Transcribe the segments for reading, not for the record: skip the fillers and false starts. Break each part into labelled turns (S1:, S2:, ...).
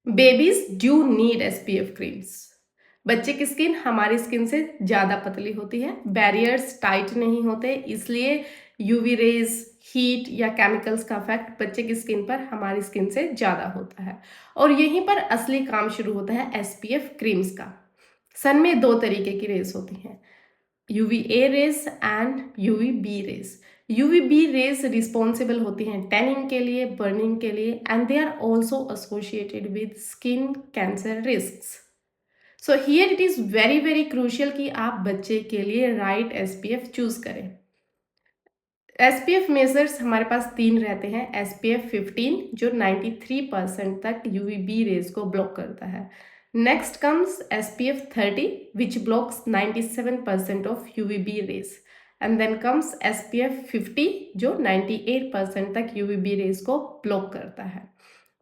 S1: Babies do need SPF creams. बच्चे की skin हमारी स्किन से ज़्यादा पतली होती है, बैरियर्स टाइट नहीं होते, इसलिए यूवी रेज, हीट या केमिकल्स का इफेक्ट बच्चे की स्किन पर हमारी स्किन से ज़्यादा होता है। और यहीं पर असली काम शुरू होता है एसपीएफ क्रीम्स का। सन में दो तरीके की रेज होती हैं, UVA rays and UVB rays. UVB rays responsible होती हैं टैनिंग के लिए, बर्निंग के लिए, and they are also associated with skin cancer risk. So here it is very very crucial कि आप बच्चे के लिए राइट SPF चूज करें। SPF मेजर्स हमारे पास तीन रहते हैं। SPF 15 जो 93% तक UVB रेज को ब्लॉक करता है। Next comes SPF 30 which blocks 97% of UVB rays, and then comes SPF 50 जो 98% तक UVB रेज को ब्लॉक करता है।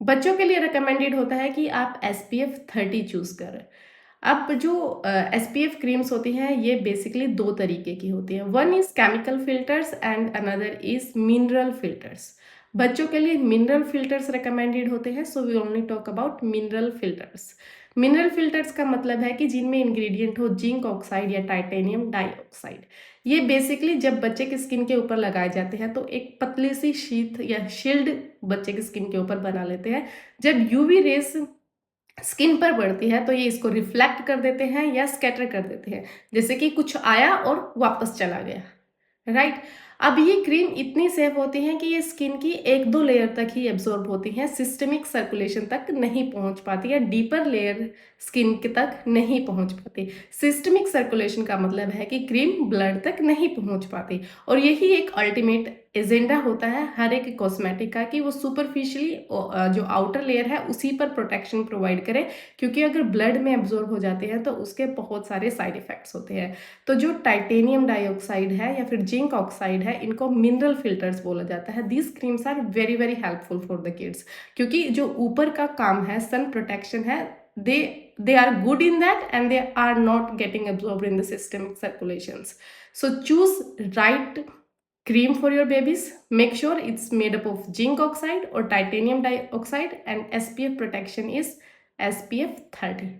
S1: बच्चों के लिए रिकमेंडेड होता है कि आप SPF 30 चूज करें। अब जो SPF क्रीम्स होती हैं ये बेसिकली दो तरीके की होती हैं। One is chemical filters and another is mineral filters. बच्चों के लिए मिनरल फिल्टर्स रिकमेंडेड होते हैं, so we only talk about mineral filters. Mineral filters का मतलब है कि जिनमें इंग्रेडिएंट हो जिंक ऑक्साइड या टाइटेनियम डाइऑक्साइड। ये बेसिकली जब बच्चे की स्किन के ऊपर लगाए जाते हैं तो एक पतली सी शीथ या शील्ड बच्चे की स्किन के ऊपर बना लेते हैं। जब यूवी रेस स्किन पर पड़ती है तो ये इसको रिफ्लेक्ट कर देते हैं या स्कैटर कर देते हैं, जैसे कि कुछ आया और वापस चला गया, राइट। अब ये क्रीम इतनी सेफ होती है कि ये स्किन की एक दो लेयर तक ही एब्जॉर्ब होती हैं, सिस्टमिक सर्कुलेशन तक नहीं पहुंच पाती या डीपर लेयर स्किन के तक नहीं पहुंच पाती। सिस्टमिक सर्कुलेशन का मतलब है कि क्रीम ब्लड तक नहीं पहुंच पाती, और यही एक अल्टीमेट एजेंडा होता है हर एक कॉस्मेटिक का कि वो सुपरफिशियली जो आउटर लेयर है उसी पर प्रोटेक्शन प्रोवाइड करे, क्योंकि अगर ब्लड में एब्जॉर्ब हो जाते हैं तो उसके बहुत सारे साइड इफेक्ट्स होते हैं। तो जो टाइटेनियम डाइऑक्साइड है या फिर जिंक ऑक्साइड है, इनको मिनरल फिल्टर्स बोला जाता है। These creams are very very helpful for the kids, क्योंकि जो ऊपर का काम है सन प्रोटेक्शन है, they are good in that and they are not getting absorbed in the systemic circulations. So choose right cream for your babies. Make sure it's made up of zinc oxide or titanium dioxide, and SPF protection is SPF 30.